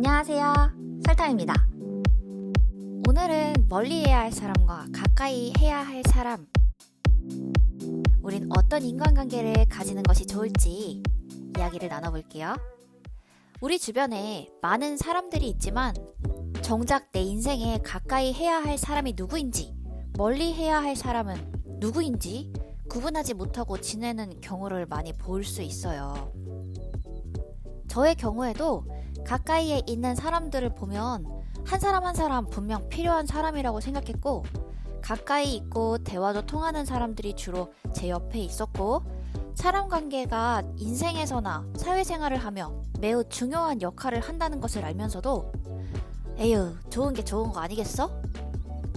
안녕하세요. 설탕입니다. 오늘은 멀리 해야 할 사람과 가까이 해야 할 사람, 우린 어떤 인간관계를 가지는 것이 좋을지 이야기를 나눠볼게요. 우리 주변에 많은 사람들이 있지만 정작 내 인생에 가까이 해야 할 사람이 누구인지, 멀리 해야 할 사람은 누구인지 구분하지 못하고 지내는 경우를 많이 볼 수 있어요. 저의 경우에도 가까이에 있는 사람들을 보면 한 사람 한 사람 분명 필요한 사람이라고 생각했고, 가까이 있고 대화도 통하는 사람들이 주로 제 옆에 있었고, 사람 관계가 인생에서나 사회생활을 하며 매우 중요한 역할을 한다는 것을 알면서도 에휴, 좋은 게 좋은 거 아니겠어?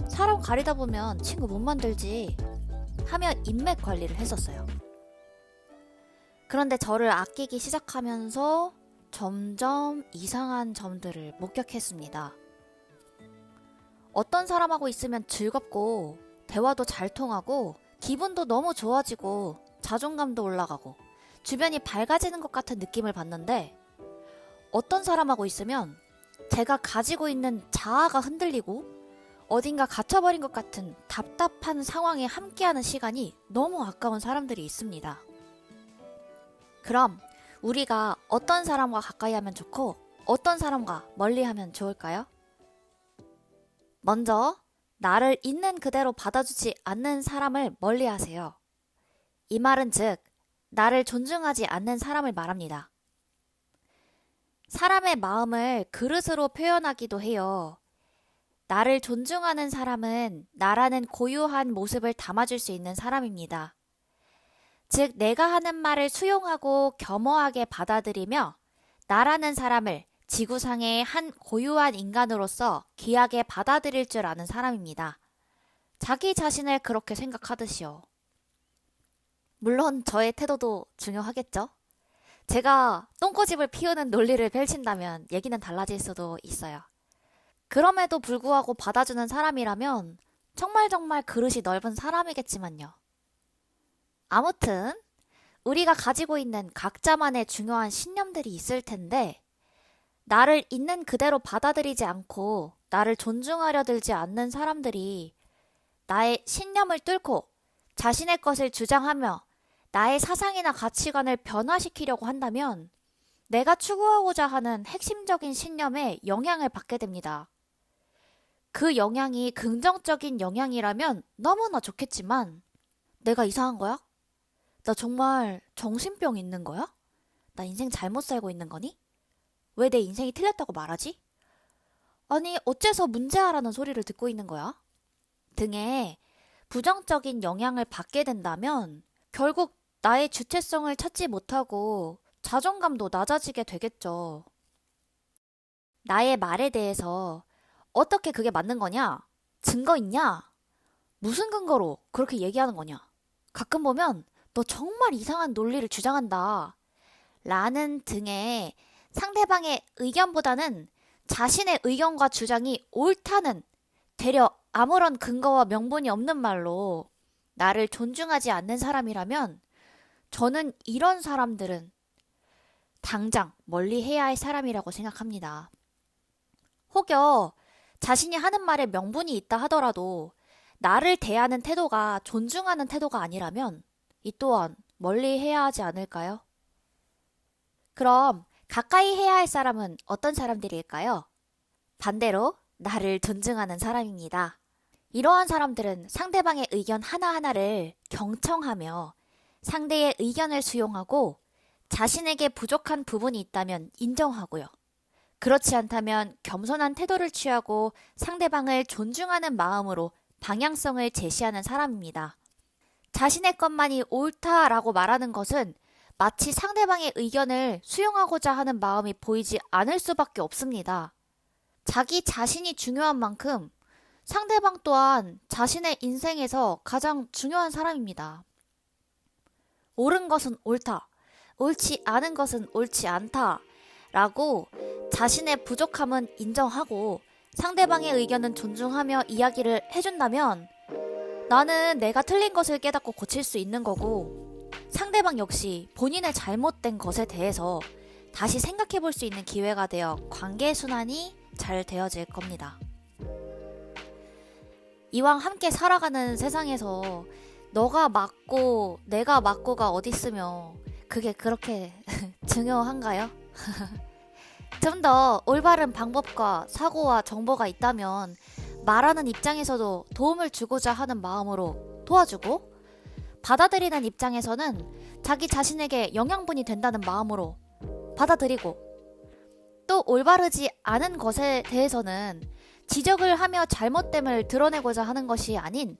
사람 가리다 보면 친구 못 만들지 하며 인맥 관리를 했었어요. 그런데 저를 아끼기 시작하면서 점점 이상한 점들을 목격했습니다. 어떤 사람하고 있으면 즐겁고 대화도 잘 통하고 기분도 너무 좋아지고 자존감도 올라가고 주변이 밝아지는 것 같은 느낌을 받는데, 어떤 사람하고 있으면 제가 가지고 있는 자아가 흔들리고 어딘가 갇혀버린 것 같은 답답한 상황에 함께하는 시간이 너무 아까운 사람들이 있습니다. 그럼 우리가 어떤 사람과 가까이 하면 좋고 어떤 사람과 멀리 하면 좋을까요? 먼저 나를 있는 그대로 받아주지 않는 사람을 멀리 하세요. 이 말은 즉 나를 존중하지 않는 사람을 말합니다. 사람의 마음을 그릇으로 표현하기도 해요. 나를 존중하는 사람은 나라는 고유한 모습을 담아줄 수 있는 사람입니다. 즉 내가 하는 말을 수용하고 겸허하게 받아들이며 나라는 사람을 지구상의 한 고유한 인간으로서 귀하게 받아들일 줄 아는 사람입니다. 자기 자신을 그렇게 생각하듯이요. 물론 저의 태도도 중요하겠죠? 제가 똥꼬집을 피우는 논리를 펼친다면 얘기는 달라질 수도 있어요. 그럼에도 불구하고 받아주는 사람이라면 정말 그릇이 넓은 사람이겠지만요. 아무튼 우리가 가지고 있는 각자만의 중요한 신념들이 있을 텐데, 나를 있는 그대로 받아들이지 않고 나를 존중하려 들지 않는 사람들이 나의 신념을 뚫고 자신의 것을 주장하며 나의 사상이나 가치관을 변화시키려고 한다면 내가 추구하고자 하는 핵심적인 신념에 영향을 받게 됩니다. 그 영향이 긍정적인 영향이라면 너무나 좋겠지만, 내가 이상한 거야? 나 정말 정신병 있는 거야? 나 인생 잘못 살고 있는 거니? 왜 내 인생이 틀렸다고 말하지? 아니, 어째서 문제아라는 소리를 듣고 있는 거야? 등의 부정적인 영향을 받게 된다면 결국 나의 주체성을 찾지 못하고 자존감도 낮아지게 되겠죠. 나의 말에 대해서 어떻게 그게 맞는 거냐? 증거 있냐? 무슨 근거로 그렇게 얘기하는 거냐? 가끔 보면 너 정말 이상한 논리를 주장한다 라는 등의 상대방의 의견보다는 자신의 의견과 주장이 옳다는, 되려 아무런 근거와 명분이 없는 말로 나를 존중하지 않는 사람이라면 저는 이런 사람들은 당장 멀리 해야 할 사람이라고 생각합니다. 혹여 자신이 하는 말에 명분이 있다 하더라도 나를 대하는 태도가 존중하는 태도가 아니라면 이 또한 멀리 해야 하지 않을까요? 그럼 가까이 해야 할 사람은 어떤 사람들일까요? 반대로 나를 존중하는 사람입니다. 이러한 사람들은 상대방의 의견 하나하나를 경청하며 상대의 의견을 수용하고 자신에게 부족한 부분이 있다면 인정하고요. 그렇지 않다면 겸손한 태도를 취하고 상대방을 존중하는 마음으로 방향성을 제시하는 사람입니다. 자신의 것만이 옳다라고 말하는 것은 마치 상대방의 의견을 수용하고자 하는 마음이 보이지 않을 수밖에 없습니다. 자기 자신이 중요한 만큼 상대방 또한 자신의 인생에서 가장 중요한 사람입니다. 옳은 것은 옳다, 옳지 않은 것은 옳지 않다 라고 자신의 부족함은 인정하고 상대방의 의견은 존중하며 이야기를 해준다면 나는 내가 틀린 것을 깨닫고 고칠 수 있는 거고, 상대방 역시 본인의 잘못된 것에 대해서 다시 생각해 볼 수 있는 기회가 되어 관계 순환이 잘 되어질 겁니다. 이왕 함께 살아가는 세상에서 너가 맞고 내가 맞고가 어딨으며 그게 그렇게 중요한가요? 좀 더 올바른 방법과 사고와 정보가 있다면 말하는 입장에서도 도움을 주고자 하는 마음으로 도와주고, 받아들이는 입장에서는 자기 자신에게 영양분이 된다는 마음으로 받아들이고, 또 올바르지 않은 것에 대해서는 지적을 하며 잘못됨을 드러내고자 하는 것이 아닌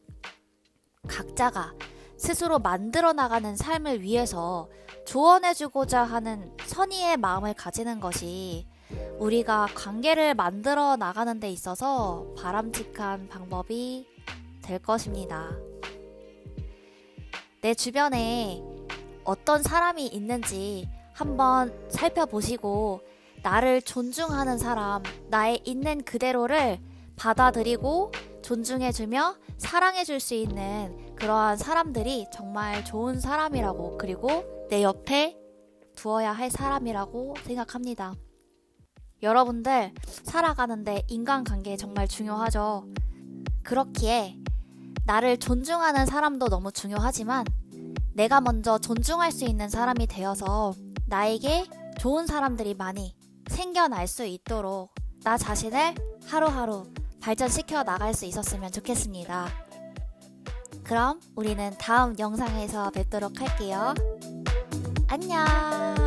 각자가 스스로 만들어 나가는 삶을 위해서 조언해주고자 하는 선의의 마음을 가지는 것이 우리가 관계를 만들어 나가는 데 있어서 바람직한 방법이 될 것입니다. 내 주변에 어떤 사람이 있는지 한번 살펴보시고, 나를 존중하는 사람, 나의 있는 그대로를 받아들이고 존중해주며 사랑해줄 수 있는 그러한 사람들이 정말 좋은 사람이라고, 그리고 내 옆에 두어야 할 사람이라고 생각합니다. 여러분들 살아가는데 인간관계 정말 중요하죠. 그렇기에 나를 존중하는 사람도 너무 중요하지만 내가 먼저 존중할 수 있는 사람이 되어서 나에게 좋은 사람들이 많이 생겨날 수 있도록 나 자신을 하루하루 발전시켜 나갈 수 있었으면 좋겠습니다. 그럼 우리는 다음 영상에서 뵙도록 할게요. 안녕.